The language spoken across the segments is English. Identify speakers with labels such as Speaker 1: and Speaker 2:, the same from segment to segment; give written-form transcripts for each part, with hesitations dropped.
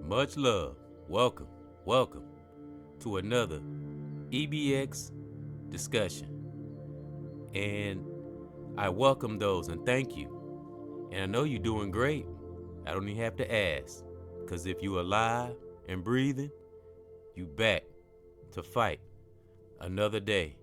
Speaker 1: Much love. Welcome, welcome to another EBX discussion. And I welcome those and thank you. And I know you're doing great. I don't even have to ask. Because if you're alive and breathing, you back to fight another day.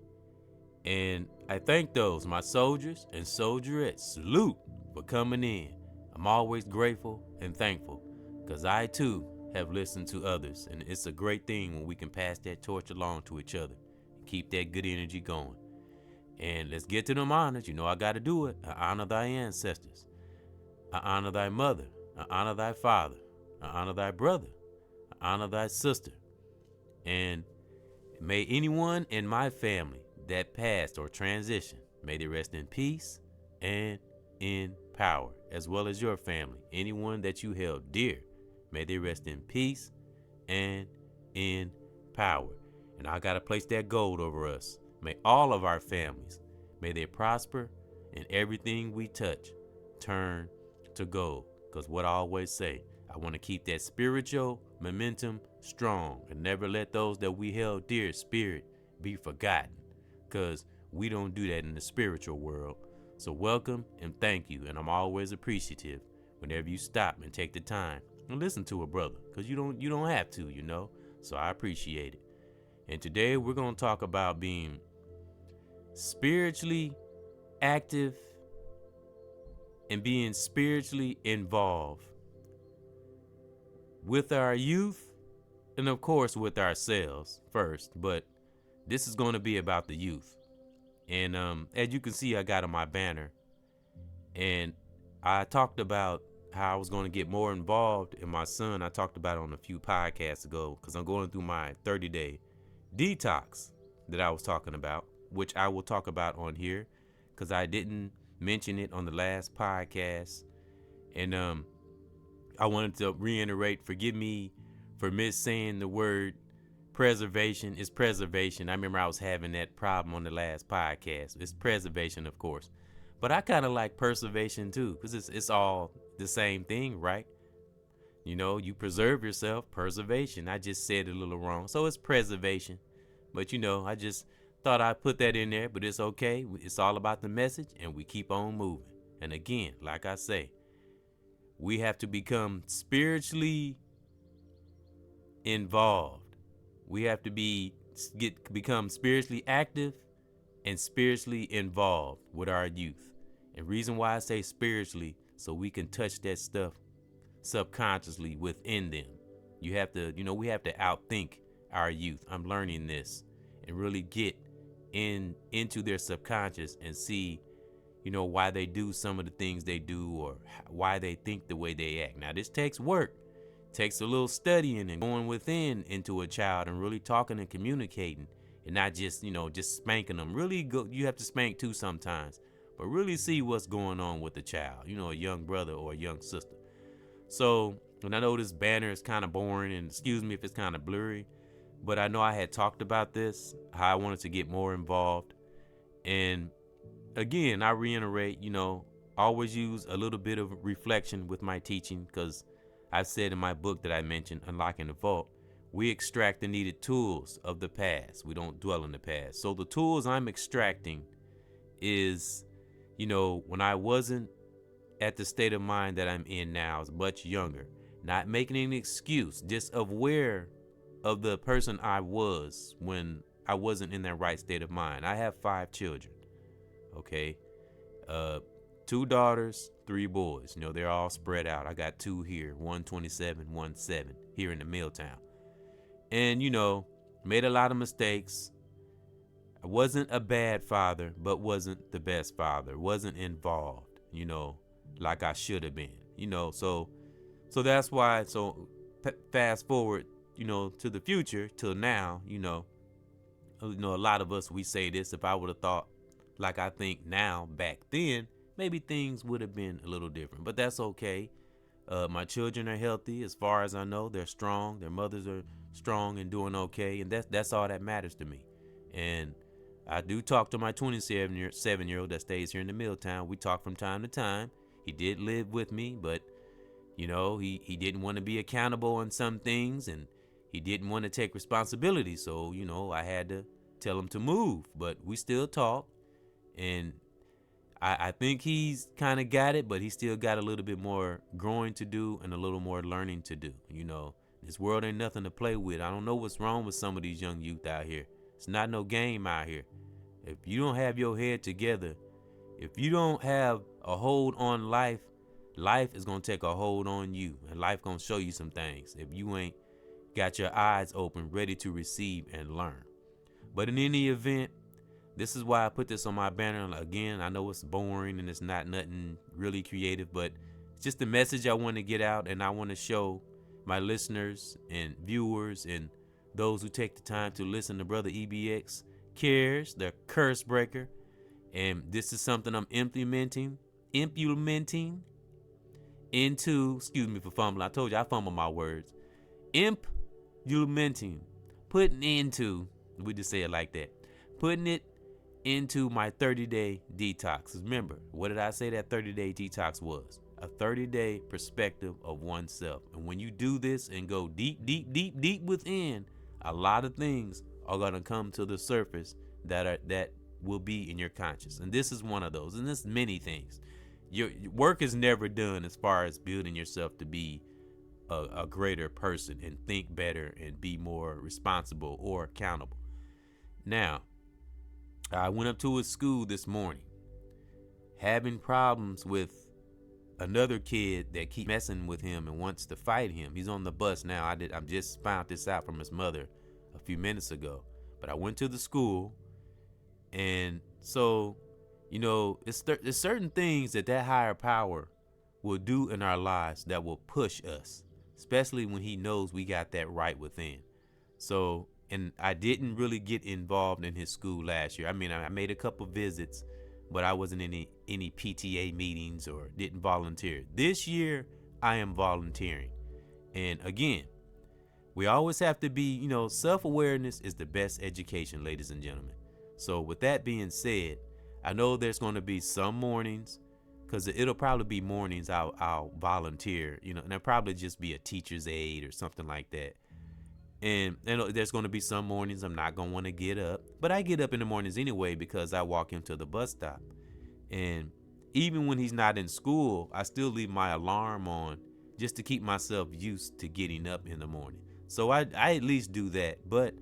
Speaker 1: And I thank those, my soldiers and soldierettes, salute for coming in. I'm always grateful and thankful because I too have listened to others. And it's a great thing when we can pass that torch along to each other and keep that good energy going. And let's get to them honors. You know I got to do it. I honor thy ancestors. I honor thy mother. I honor thy father. I honor thy brother. I honor thy sister. And may anyone in my family that passed or transitioned, may they rest in peace and in power, as well as your family. Anyone that you held dear, may they rest in peace and in power. And I got to place that gold over us. May all of our families, may they prosper, and everything we touch turn to gold. Because what I always say, I want to keep that spiritual momentum strong and never let those that we held dear spirit be forgotten, because we don't do that in the spiritual world. So welcome and thank you. And I'm always appreciative whenever you stop and take the time and listen to a brother, because you don't have to, so I appreciate it. And today we're going to talk about being spiritually active and being spiritually involved with our youth and of course with ourselves first, but this is going to be about the youth. And as you can see, I got on my banner, and I talked about how I was going to get more involved in my son. I talked about it on a few podcasts ago because I'm going through my 30-day detox that I was talking about, which I will talk about on here because I didn't mention it on the last podcast. And I wanted to reiterate, forgive me for saying the word preservation. Is preservation. I remember I was having that problem on the last podcast. It's preservation, of course. But I kind of like preservation too, because it's all the same thing, right? You preserve yourself, preservation. I just said it a little wrong. So it's preservation. But I just thought I'd put that in there, but it's okay. It's all about the message, and we keep on moving. And again, like I say, we have to become spiritually involved. We have to become spiritually active and spiritually involved with our youth. And reason why I say spiritually, so we can touch that stuff subconsciously within them. You have to, we have to outthink our youth. I'm learning this and really get into their subconscious and see, why they do some of the things they do or why they think the way they act. Now, this takes work. Takes a little studying and going within into a child and really talking and communicating, and not just just spanking them. Really you have to spank too sometimes, but really see what's going on with the child, a young brother or a young sister. So, and I know this banner is kind of boring, and excuse me if it's kind of blurry, but I know I had talked about this, how I wanted to get more involved. And again, I reiterate, always use a little bit of reflection with my teaching, because I've said in my book that I mentioned, Unlocking the Vault, we extract the needed tools of the past. We don't dwell in the past. So the tools I'm extracting is, when I wasn't at the state of mind that I'm in now, I was much younger, not making an excuse, just aware of the person I was when I wasn't in that right state of mind. I have 5 children, okay? 2 daughters, 3 boys. They're all spread out. I got 2 here, 127, 17 here in the Milltown. And, made a lot of mistakes. I wasn't a bad father, but wasn't the best father. Wasn't involved, like I should have been, So that's why, fast forward, to the future, till now, a lot of us, we say this, if I would have thought like I think now back then, maybe things would have been a little different, but that's okay. My children are healthy. As far as I know, they're strong. Their mothers are strong and doing okay. And that's all that matters to me. And I do talk to my 27-year-old that stays here in the Milltown. We talk from time to time. He did live with me, but You know, he didn't want to be accountable on some things, and he didn't want to take responsibility. So, you know, I had to tell him to move, but we still talk. And I think he's kind of got it, but he still got a little bit more growing to do and a little more learning to do. You know, this world ain't nothing to play with. I don't know what's wrong with some of these young youth out here. It's not no game out here. If you don't have your head together, if you don't have a hold on life, life is going to take a hold on you, and life going to show you some things if you ain't got your eyes open, ready to receive and learn. But in any event, this is why I put this on my banner. Again, I know it's boring and it's not nothing really creative, but it's just a message I want to get out, and I want to show my listeners and viewers and those who take the time to listen to Brother EBX Cares, the curse breaker. And this is something I'm implementing into, excuse me for fumbling. I told you I fumble my words. Implementing, putting into, we just say it like that, putting it into my 30-day detox. Remember, what did I say that 30-day detox was? A 30-day perspective of oneself. And when you do this and go deep, deep, deep, deep within, a lot of things are going to come to the surface that will be in your conscious. And this is one of those. And there's many things. Your work is never done as far as building yourself to be a greater person and think better and be more responsible or accountable. Now, I went up to his school this morning having problems with another kid that keeps messing with him and wants to fight him. He's on the bus now. I just found this out from his mother a few minutes ago. But I went to the school, and so, you know, there's certain things that higher power will do in our lives that will push us, especially when he knows we got that right within. So, and I didn't really get involved in his school last year. I mean, I made a couple visits, but I wasn't in any PTA meetings or didn't volunteer. This year, I am volunteering. And again, we always have to be, you know, self-awareness is the best education, ladies and gentlemen. So with that being said, I know there's going to be some mornings, because it'll probably be mornings I'll volunteer, you know, and it'll probably just be a teacher's aide or something like that. And there's going to be some mornings I'm not going to want to get up, but I get up in the mornings anyway because I walk him to the bus stop. And even when he's not in school, I still leave my alarm on just to keep myself used to getting up in the morning. So I at least do that. But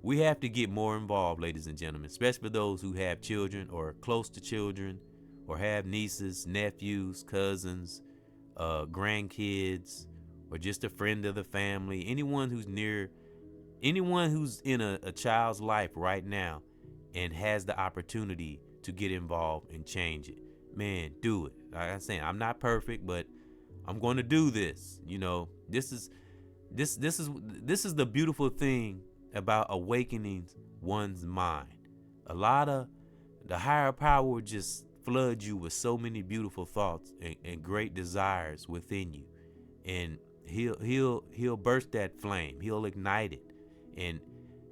Speaker 1: we have to get more involved, ladies and gentlemen, especially for those who have children or close to children or have nieces, nephews, cousins, grandkids, or just a friend of the family, anyone who's in a child's life right now and has the opportunity to get involved and change it. Man, do it. Like I'm saying, I'm not perfect, but I'm going to do this. You know, this is the beautiful thing about awakening one's mind. A lot of the higher power will just flood you with so many beautiful thoughts and great desires within you, and he'll burst that flame. He'll ignite it, and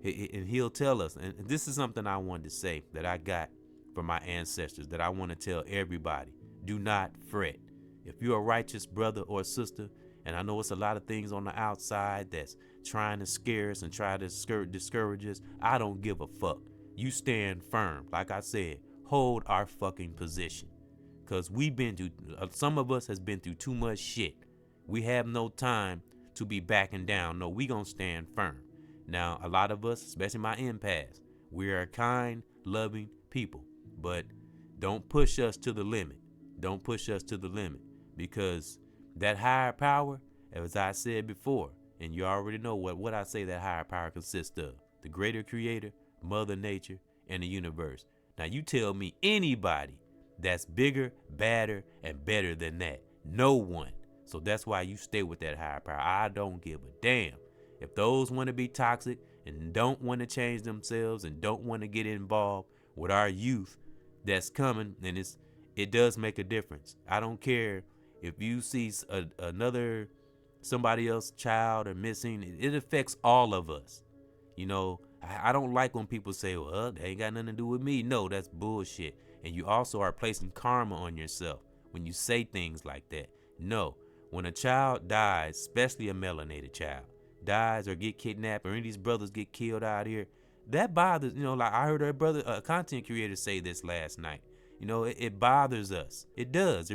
Speaker 1: he'll tell us. And this is something I wanted to say that I got from my ancestors that I want to tell everybody: do not fret. If you're a righteous brother or sister, and I know it's a lot of things on the outside that's trying to scare us and try to discourage us, I don't give a fuck. You stand firm. Like I said, hold our fucking position. Because some of us has been through too much shit. We have no time to be backing down. No, we gonna stand firm. Now, a lot of us, especially my empaths, we are kind, loving people. But don't push us to the limit. Don't push us to the limit. Because that higher power, as I said before, and you already know what I say that higher power consists of: the greater creator, Mother Nature, and the universe. Now you tell me anybody that's bigger, badder, and better than that. No one. So that's why you stay with that higher power. I don't give a damn. If those want to be toxic and don't want to change themselves and don't want to get involved with our youth that's coming, then it does make a difference. I don't care if you see somebody else's child or missing. It affects all of us. You know, I don't like when people say, well, they ain't got nothing to do with me. No, that's bullshit. And you also are placing karma on yourself when you say things like that. No, when a child dies, especially a melanated child, dies or get kidnapped, or any of these brothers get killed out here, that bothers, like I heard a content creator say this last night. It bothers us. It does.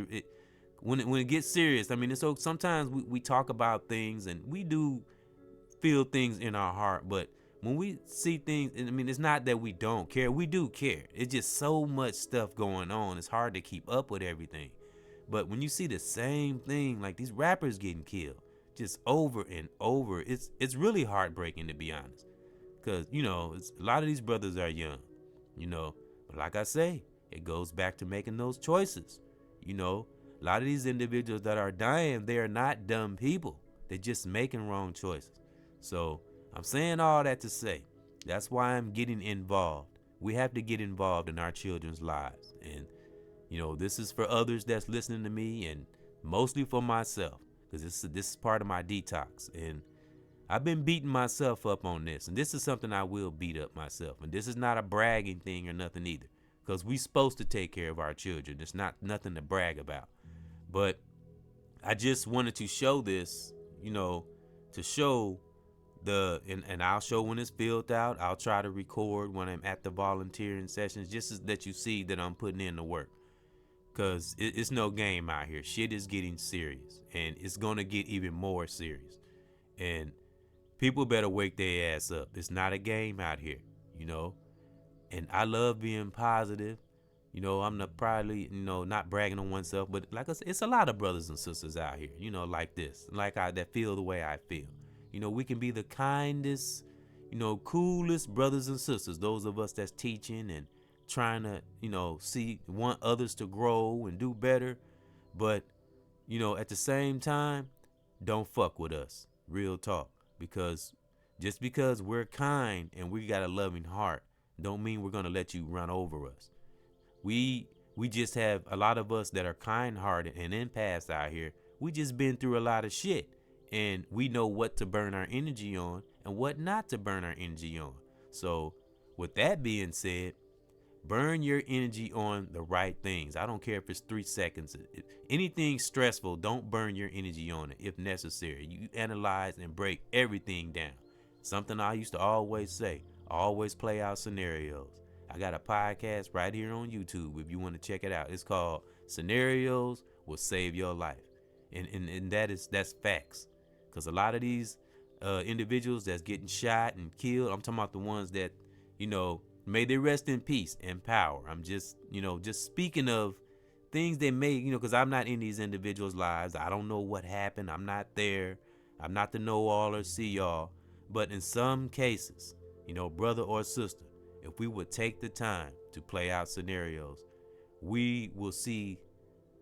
Speaker 1: When it gets serious, I mean, so sometimes we talk about things and we do feel things in our heart, but when we see things, I mean, it's not that we don't care. We do care. It's just so much stuff going on. It's hard to keep up with everything. But when you see the same thing, like these rappers getting killed, just over and over, it's really heartbreaking, to be honest. Because, a lot of these brothers are young, But like I say, it goes back to making those choices. A lot of these individuals that are dying, they are not dumb people. They're just making wrong choices. So I'm saying all that to say, that's why I'm getting involved. We have to get involved in our children's lives. And, this is for others that's listening to me, and mostly for myself, because this is part of my detox. And I've been beating myself up on this, and this is something I will beat up myself. And this is not a bragging thing or nothing either, because we're supposed to take care of our children. It's not nothing to brag about. But I just wanted to show this, to show and I'll show when it's filled out. I'll try to record when I'm at the volunteering sessions, just so that you see that I'm putting in the work. Because it's no game out here. Shit is getting serious, and it's going to get even more serious. And people better wake their ass up. It's not a game out here, And I love being positive. I'm not probably, not bragging on oneself, but like I said, it's a lot of brothers and sisters out here, like this, that feel the way I feel. We can be the kindest, coolest brothers and sisters, those of us that's teaching and trying to, want others to grow and do better. But, at the same time, don't fuck with us. Real talk. Because just because we're kind and we got a loving heart, don't mean we're going to let you run over us. We just have a lot of us that are kind-hearted and empaths out here. We just been through a lot of shit, and we know what to burn our energy on and what not to burn our energy on. So with that being said, burn your energy on the right things. I don't care if it's 3 seconds. If anything stressful, don't burn your energy on it if necessary. You analyze and break everything down. Something I used to always say, always play out scenarios. I got a podcast right here on YouTube if you want to check it out. It's called Scenarios Will Save Your Life. And that's facts. Because a lot of these individuals that's getting shot and killed, I'm talking about the ones that, may they rest in peace and power. I'm just speaking of things they may, because I'm not in these individuals' lives. I don't know what happened. I'm not there. I'm not the know-all or see-all. But in some cases, brother or sister, if we would take the time to play out scenarios, we will see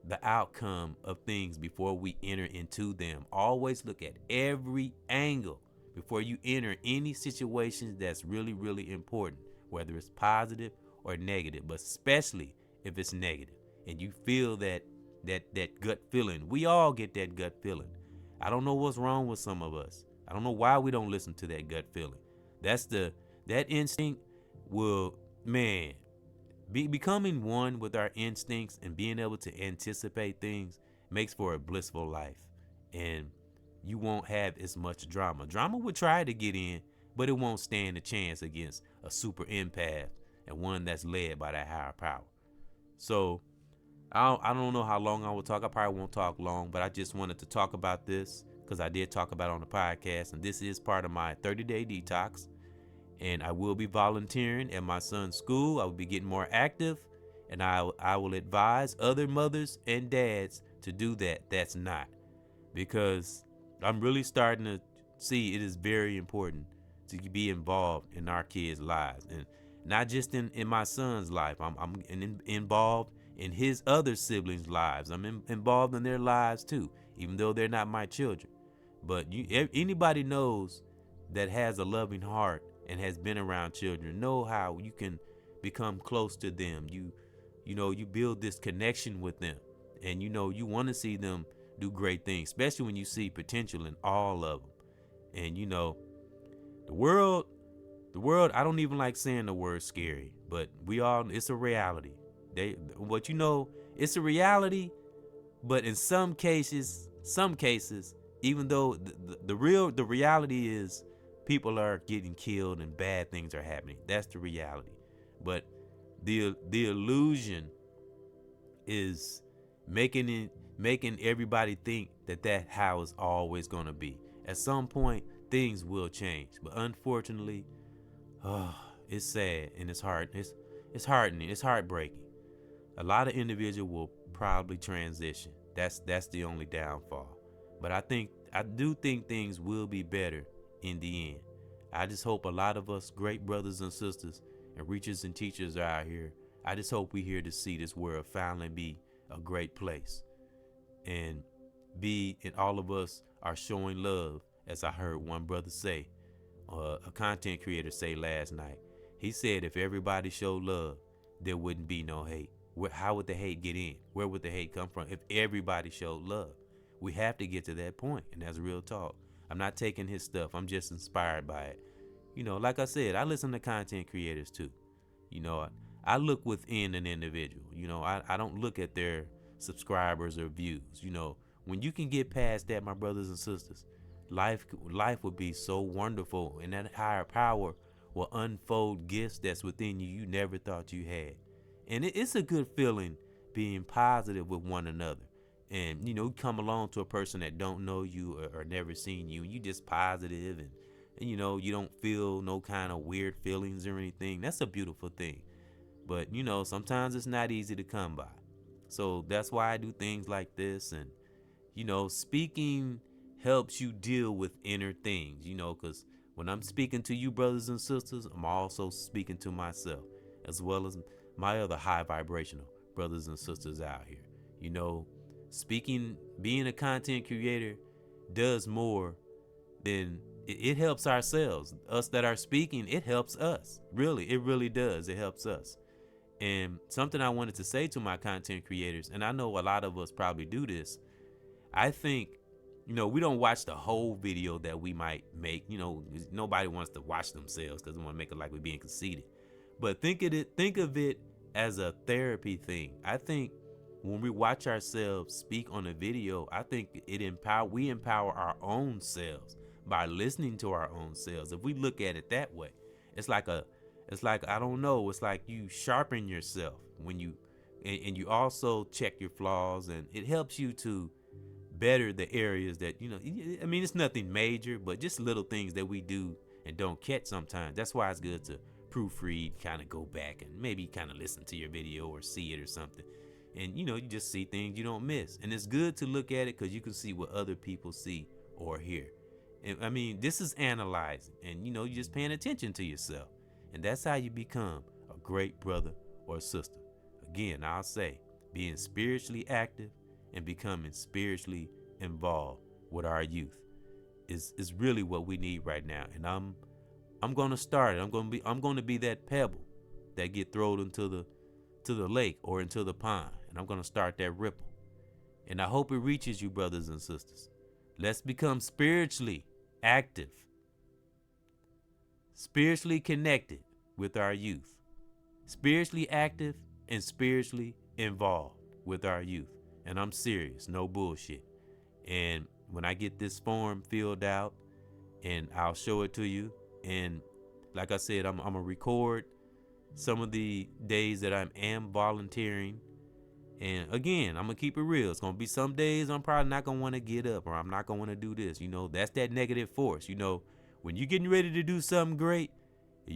Speaker 1: the outcome of things before we enter into them. Always look at every angle before you enter any situations that's really, really important, whether it's positive or negative, but especially if it's negative and you feel that gut feeling. We all get that gut feeling. I don't know what's wrong with some of us. I don't know why we don't listen to that gut feeling. That instinct will, becoming one with our instincts and being able to anticipate things makes for a blissful life. And you won't have as much drama. Drama will try to get in, but it won't stand a chance against a super empath and one that's led by that higher power. So I don't know how long I will talk. I probably won't talk long, but I just wanted to talk about this because I did talk about it on the podcast. And this is part of my 30-day detox. And I will be volunteering at my son's school. I will be getting more active, and I will advise other mothers and dads to do that. That's not, because I'm really starting to see it is very important to be involved in our kids' lives, and not just in my son's life. I'm involved in his other siblings' lives. I'm involved in their lives too, even though they're not my children. But anybody knows that has a loving heart and has been around children know how you can become close to them. You build this connection with them, and you want to see them do great things, especially when you see potential in all of them. And the world, I don't even like saying the word scary, but it's a reality. It's a reality, but in some cases some cases, even though the reality is people are getting killed and bad things are happening. That's the reality. But the illusion is making everybody think that how it's always gonna be. At some point, things will change. But unfortunately, oh, it's sad and it's hard. It's heartening. It's heartbreaking. A lot of individuals will probably transition. That's the only downfall. But I do think things will be better in the end. I just hope a lot of us great brothers and sisters and reachers and teachers are out here. I just hope we here to see this world finally be a great place, and all of us are showing love, as I heard one brother say, a content creator say last night. He said if everybody showed love, there wouldn't be no hate. How would the hate get in? Where would the hate come from if everybody showed love? We have to get to that point, and that's real talk. I'm not taking his stuff. I'm just inspired by it. Like I said, I listen to content creators too. I look within an individual. I don't look at their subscribers or views. When you can get past that, my brothers and sisters, life would be so wonderful, and that higher power will unfold gifts that's within you never thought you had. And it's a good feeling being positive with one another. And you come along to a person that don't know you or never seen you, and you just positive, and you don't feel no kind of weird feelings or anything. That's a beautiful thing. But sometimes it's not easy to come by. So that's why I do things like this. And speaking helps you deal with inner things, because when I'm speaking to you brothers and sisters, I'm also speaking to myself, as well as my other high vibrational brothers and sisters out here. Being a content creator does more than it helps ourselves. Us that are speaking, it helps us. Really, it really does. It helps us. And something I wanted to say to my content creators, and I know a lot of us probably do this, I think, we don't watch the whole video that we might make. Nobody wants to watch themselves because they want to make it like we're being conceited. But think of it as a therapy thing. I think when we watch ourselves speak on a video, I think we empower our own selves by listening to our own selves. If we look at it that way, it's like I don't know, it's like you sharpen yourself when you and you also check your flaws, and it helps you to better the areas that it's nothing major, but just little things that we do and don't catch sometimes. That's why it's good to proofread, kind of go back and maybe kind of listen to your video or see it or something. And you just see things you don't miss. And it's good to look at it because you can see what other people see or hear. And this is analyzing, and you're just paying attention to yourself. And that's how you become a great brother or sister. Again, I'll say being spiritually active and becoming spiritually involved with our youth is really what we need right now. And I'm gonna start it. I'm gonna be that pebble that get thrown into the lake or into the pond, and I'm gonna start that ripple. And I hope it reaches you, brothers and sisters. Let's become spiritually active, spiritually connected with our youth, spiritually active and spiritually involved with our youth. And I'm serious, no bullshit. And when I get this form filled out, and I'll show it to you, and like I said, I'm gonna record some of the days that I am volunteering. And again, I'm gonna keep it real. It's gonna be some days I'm probably not gonna want to get up, or I'm not gonna want to do this. That's that negative force. When you're getting ready to do something great,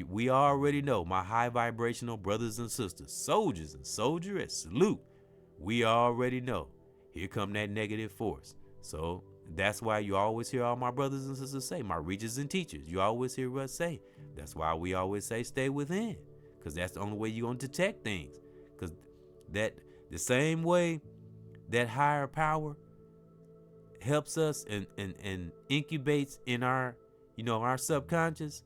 Speaker 1: we already know, my high vibrational brothers and sisters, soldiers and soldierettes, salute. We already know. Here come that negative force. So that's why you always hear all my brothers and sisters say, my reachers and teachers, you always hear us say, that's why we always say stay within, because that's the only way you're going to detect things. Because the same way that higher power helps us and incubates in our subconscious,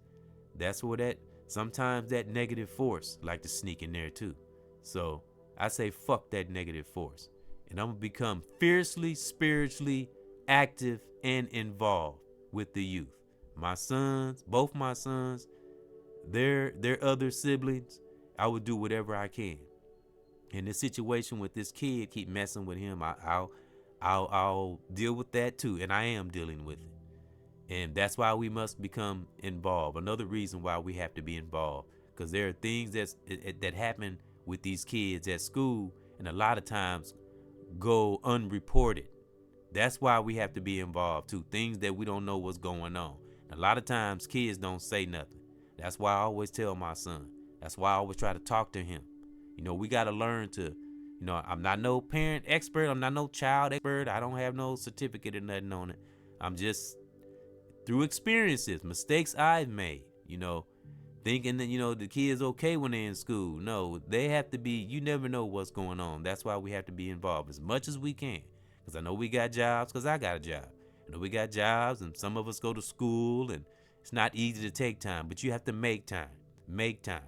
Speaker 1: that's where sometimes that negative force like to sneak in there too. So I say fuck that negative force, and I'm gonna become fiercely spiritually active and involved with the youth. My sons, both my sons, their other siblings, I would do whatever I can. In this situation with this kid, keep messing with him, I'll deal with that too, and I am dealing with it. And that's why we must become involved. Another reason why we have to be involved, because there are things that happen with these kids at school, and a lot of times go unreported. That's why we have to be involved too. Things that we don't know what's going on. A lot of times kids don't say nothing. That's why I always tell my son. That's why I always try to talk to him. We got to learn to, I'm not no parent expert. I'm not no child expert. I don't have no certificate or nothing on it. I'm just through experiences, mistakes I've made, thinking that, the kid's okay when they're in school. No, they have to be, you never know what's going on. That's why we have to be involved as much as we can. Because I know we got jobs, because I got a job. I know we got jobs, and some of us go to school, and it's not easy to take time, but you have to make time. Make time.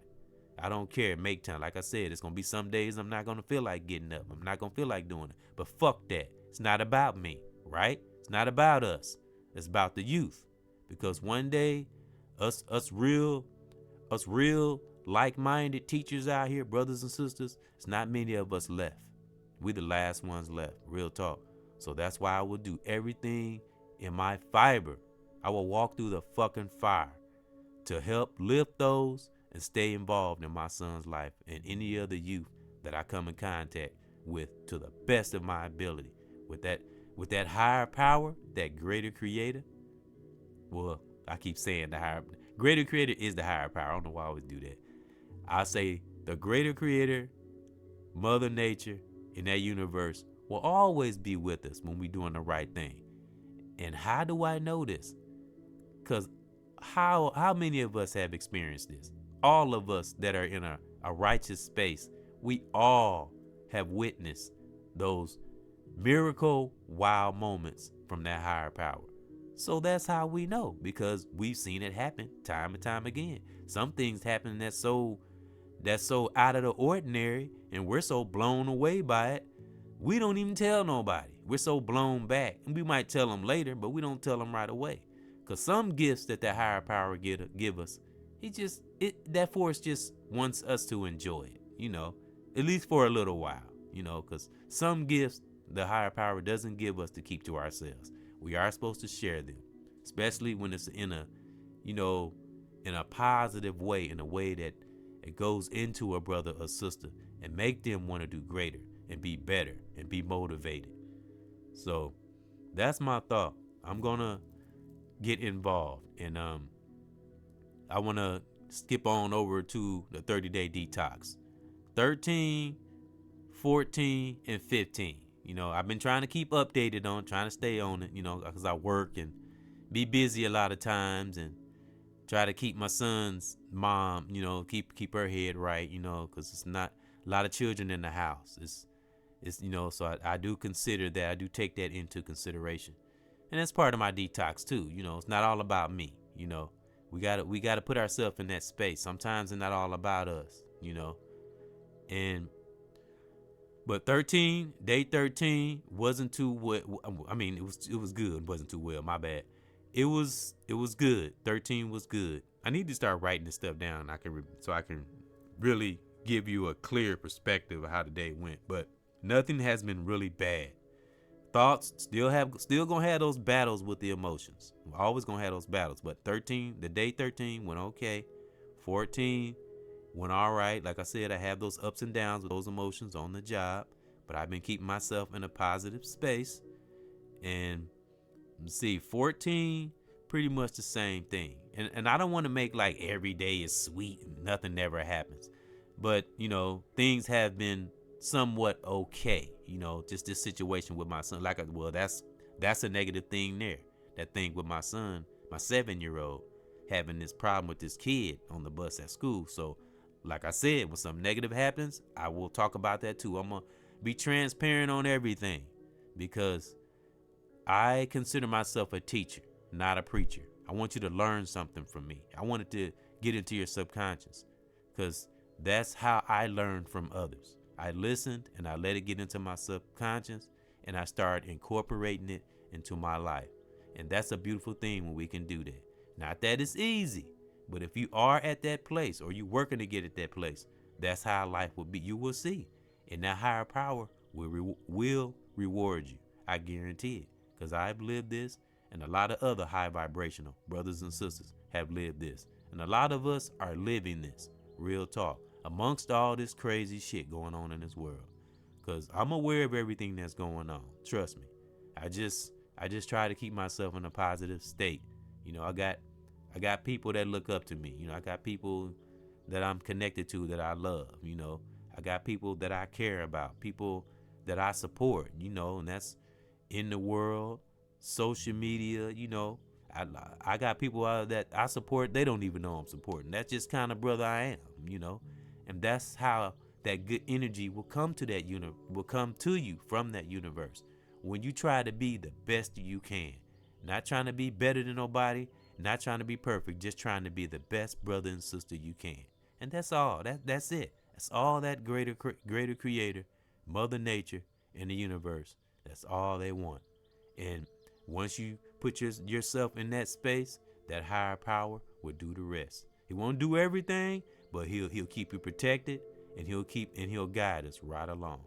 Speaker 1: I don't care. Make time. Like I said, it's going to be some days I'm not going to feel like getting up. I'm not going to feel like doing it. But fuck that. It's not about me, right? It's not about us. It's about the youth. Because one day, us real like-minded teachers out here, brothers and sisters, it's not many of us left. We the last ones left. Real talk. So that's why I will do everything in my fiber. I will walk through the fucking fire to help lift those and stay involved in my son's life and any other youth that I come in contact with to the best of my ability. With that higher power, that greater creator. Well, I keep saying the greater creator is the higher power. I don't know why I always do that. I say the greater creator, Mother Nature, in that universe will always be with us when we're doing the right thing. And how do I know this? Because how many of us have experienced this? All of us that are in a righteous space, we all have witnessed those miracle wow moments from that higher power. So that's how we know, because we've seen it happen time and time again. Some things happen that's so out of the ordinary, and we're so blown away by it, we don't even tell nobody. We're so blown back. And we might tell them later, but we don't tell them right away. Because some gifts that the higher power give us, that force just wants us to enjoy it, at least for a little while, because some gifts the higher power doesn't give us to keep to ourselves. We are supposed to share them, especially when it's in a positive way, in a way that it goes into a brother or sister and make them want to do greater and be better and be motivated. So that's my thought. I'm going to get involved, and I want to skip on over to the 30-day detox. 13, 14, and 15. I've been trying to keep updated on, trying to stay on it, because I work and be busy a lot of times, and try to keep my son's mom, keep her head right, because it's not a lot of children in the house. It's so I do consider that. I do take that into consideration. And that's part of my detox too. It's not all about me. We gotta put ourselves in that space. Sometimes it's not all about us, But day 13 wasn't too well. I mean, it was good. It wasn't too well. My bad. It was good. 13 was good. I need to start writing this stuff down. So I can really give you a clear perspective of how the day went. But nothing has been really bad. Thoughts still gonna have those battles with the emotions. We're always gonna have those battles. But the day 13 went okay. 14 went all right. Like I said, I have those ups and downs with those emotions on the job, but I've been keeping myself in a positive space. And let's see, 14, pretty much the same thing. And I don't want to make like every day is sweet and nothing never happens. But, things have been somewhat okay. Just this situation with my son. That's a negative thing there. That thing with my son, my 7-year-old, having this problem with this kid on the bus at school. So, like I said, when something negative happens, I will talk about that too. I'm going to be transparent on everything, because I consider myself a teacher, not a preacher. I want you to learn something from me. I want it to get into your subconscious, because that's how I learned from others. I listened and I let it get into my subconscious, and I started incorporating it into my life. And that's a beautiful thing when we can do that. Not that it's easy, but if you are at that place, or you're working to get at that place, that's how life will be. You will see. And that higher power will reward you. I guarantee it. Because I've lived this, and a lot of other high vibrational brothers and sisters have lived this. And a lot of us are living this. Real talk. Amongst all this crazy shit going on in this world. Because I'm aware of everything that's going on. Trust me. I just try to keep myself in a positive state. You know, I got people that look up to me. You know, I got people that I'm connected to that I love. You know, I got people that I care about, people that I support. You know, and that's in the world, social media. You know, I got people that I support. They don't even know I'm supporting. That's just kind of brother I am. You know, and that's how that good energy will come to will come to you from that universe when you try to be the best you can, not trying to be better than nobody, not trying to be perfect, just trying to be the best brother and sister you can. And that's all. That's it. That's all that greater creator, Mother Nature, and the universe. That's all they want. And once you put yourself in that space, that higher power will do the rest. He won't do everything, but he'll keep you protected, and he'll guide us right along.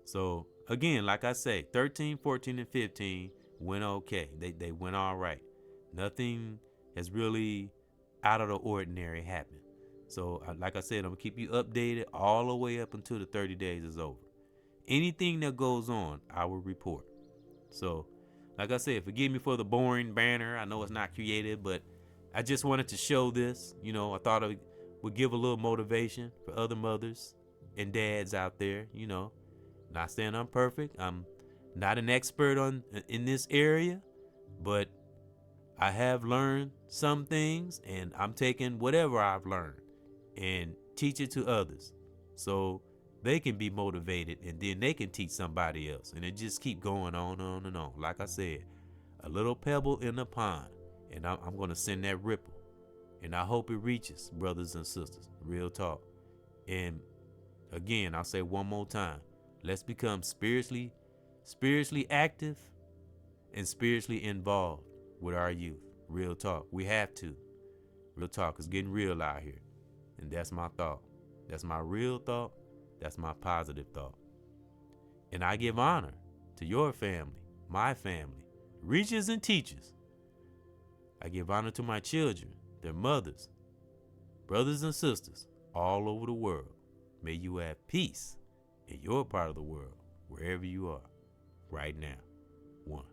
Speaker 1: So again, like I say, 13, 14, and 15 went okay. They went all right. Nothing has really out of the ordinary happened. So like I said, I'm gonna keep you updated all the way up until the 30 days is over. Anything that goes on, I will report. So like I said, forgive me for the boring banner. I know it's not creative, but I just wanted to show this. You know, I thought it would give a little motivation for other mothers and dads out there. You know, not saying I'm perfect. I'm not an expert in this area, but I have learned some things, and I'm taking whatever I've learned and teach it to others so they can be motivated, and then they can teach somebody else, and it just keep going on and on. Like I said, a little pebble in the pond, and I'm going to send that ripple, and I hope it reaches brothers and sisters. Real talk. And again, I'll say one more time, let's become spiritually active and spiritually involved with our youth. Real talk. We have to. Real talk is getting real out here. And that's my thought. That's my real thought. That's my positive thought. And I give honor to your family, my family, reachers and teachers. I give honor to my children, their mothers, brothers and sisters all over the world. May you have peace in your part of the world, wherever you are, right now. One.